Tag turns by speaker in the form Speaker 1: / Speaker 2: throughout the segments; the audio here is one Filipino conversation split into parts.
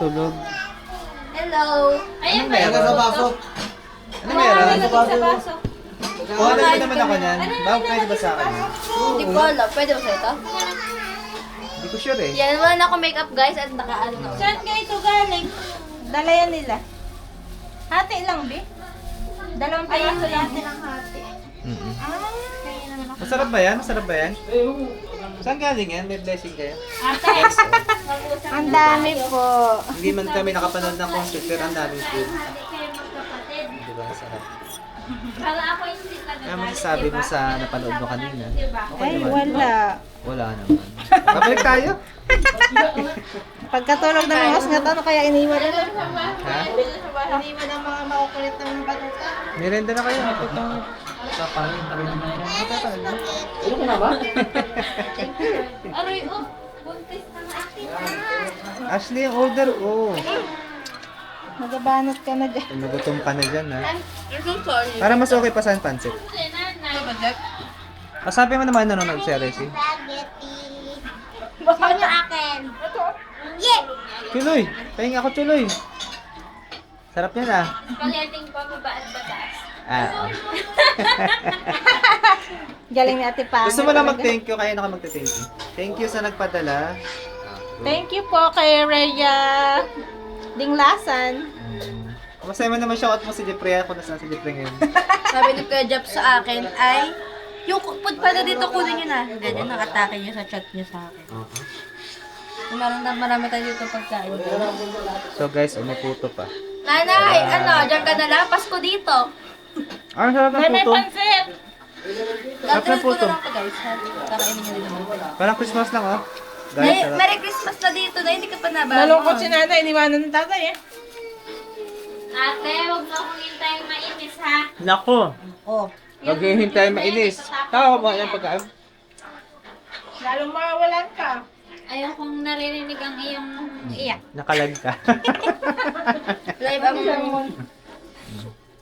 Speaker 1: Tulog.
Speaker 2: Hello. Ayun ba
Speaker 1: meron?
Speaker 2: yung
Speaker 3: Sa baso.
Speaker 1: Ano meron?
Speaker 2: Sa baso.
Speaker 1: Kuha na naman ako niyan. Bakit pwede ba sa akin?
Speaker 2: Hindi ko alam. Pwede ba sa ito?
Speaker 1: Hindi ko sure eh.
Speaker 2: Yan, wala na ako makeup guys at nakaano na.
Speaker 4: Saan ka ito galing? Dala yan nila. Hati lang, Bi. Dalawang piraso lang.
Speaker 2: Hati lang hati.
Speaker 1: Mm-mm.
Speaker 2: Kaya naman ako.
Speaker 1: Masarap ba yan? Masarap ba yan? Saan galing yan? May blessing kayo?
Speaker 4: Ang dami po.
Speaker 1: Hindi man kami nakapanood ng concert pero ang daming food.
Speaker 2: Hati kayo magkapatid.
Speaker 1: Di ba? Sarap.
Speaker 2: Para ako yung hindi
Speaker 1: Kaya
Speaker 2: nagagalit.
Speaker 1: masasabi mo sa napanood mo kanina. Okay
Speaker 4: Ay,
Speaker 1: naman.
Speaker 4: wala.
Speaker 1: Wala naman. Kabalik tayo.
Speaker 4: Pagkatulog ng mga nga ano kaya iniwan na lang.
Speaker 1: Ha?
Speaker 4: Iniwan ng mga makukulit ng batuta.
Speaker 1: Merenda na kayo. Sa pangin.
Speaker 2: Aroy, oh. Buntis na nga akin.
Speaker 1: Ashley, ang order ko.
Speaker 4: Nagabanot ka na dyan.
Speaker 1: Nagutom ka na dyan, ha?
Speaker 2: I'm so sorry.
Speaker 1: Para mas okay pa sa pansit. Sabi mo naman nanonood si Aresi.
Speaker 2: Gusto niyo akin. Yeah!
Speaker 1: Tuloy! Pahinga ako tuloy. Sarap yan ah.
Speaker 2: Spaghetti pababa at bataas.
Speaker 1: Ah.
Speaker 4: Galing ni Ate Pang.
Speaker 1: Gusto mo lang mag-thank you, kaya na ka mag-thank you. Thank you sa nagpadala.
Speaker 4: Thank you po kay Rhea Dinglasan.
Speaker 1: Masaya mo naman shout out mo si Jeffrey. Ako nasa si Jeffrey ngayon.
Speaker 2: Sabi ni Kuya Jeff sa akin ay, yung food pala dito kunin nyo na. Ganyan, nakatake nyo sa chat nyo sa akin. Marami tayo dito pagkain.
Speaker 1: So guys, umuputo pa.
Speaker 2: Nanay, ano, dyan ka na lang, Pasko dito.
Speaker 1: Ah, ang sarap ng puto.
Speaker 4: pansit!
Speaker 1: Sarap ng
Speaker 2: Tatry ko
Speaker 1: puto.
Speaker 2: na lang ito guys. Kakainin nyo rin naman.
Speaker 1: Parang Christmas lang oh. Guys, sarap.
Speaker 2: Merry Christmas na dito na, hindi ka pa nabago.
Speaker 4: Nalungkot si nanay, iniwanan ng tatay eh.
Speaker 2: Ate, huwag mo akong hintayang mainis ha.
Speaker 1: Nako!
Speaker 4: Oh.
Speaker 1: Maghihintay mainis. Tawa mo yan pagkaan.
Speaker 4: Lalong mawawalan ka.
Speaker 2: Ayaw kong naririnig ang iyong iyak.
Speaker 1: Nakalag ka.
Speaker 2: Live ang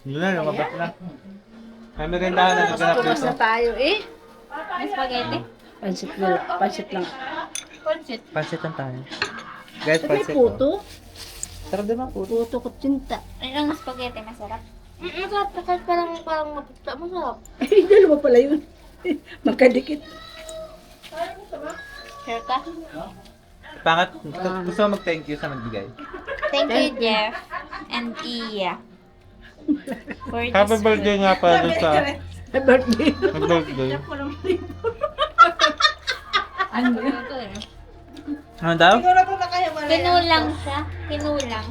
Speaker 1: Yun na, lumabas na. May merindahan na nagganap dito.
Speaker 4: tayo eh.
Speaker 2: may spaghetti.
Speaker 4: Pansit lang. Pansit.
Speaker 1: Pansit lang tayo. Guys,
Speaker 4: May
Speaker 1: pansit.
Speaker 4: puto.
Speaker 1: Sarap din ang puto.
Speaker 4: Puto ko tinta.
Speaker 2: Ay, ang spaghetti, masarap. Masarap, kahit parang mapupta, masarap.
Speaker 4: Ay, dalawa pala yun. Magkadikit.
Speaker 2: Sure ka?
Speaker 1: Pangat, gusto mo mag-thank you sa nagbigay.
Speaker 2: Thank you, Jeff. And Iya. For this
Speaker 1: Happy birthday nga pala sa...
Speaker 4: Birthday.
Speaker 1: Happy birthday.
Speaker 4: Ano yun?
Speaker 1: Ano daw?
Speaker 4: Siguro ito na kayo wala.
Speaker 2: Kinulang siya. Kinulang.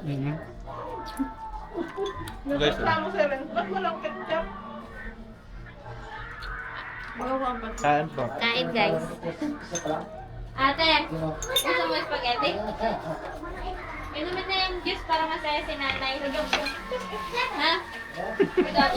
Speaker 1: Mhm. Guys,
Speaker 4: Tama sa rin. Ba't walang ketchup?
Speaker 1: saan po?
Speaker 2: Kain, guys. Ate, gusto mo spaghetti? Inumin na yung juice para masaya si nanay. Ha? Ikaw,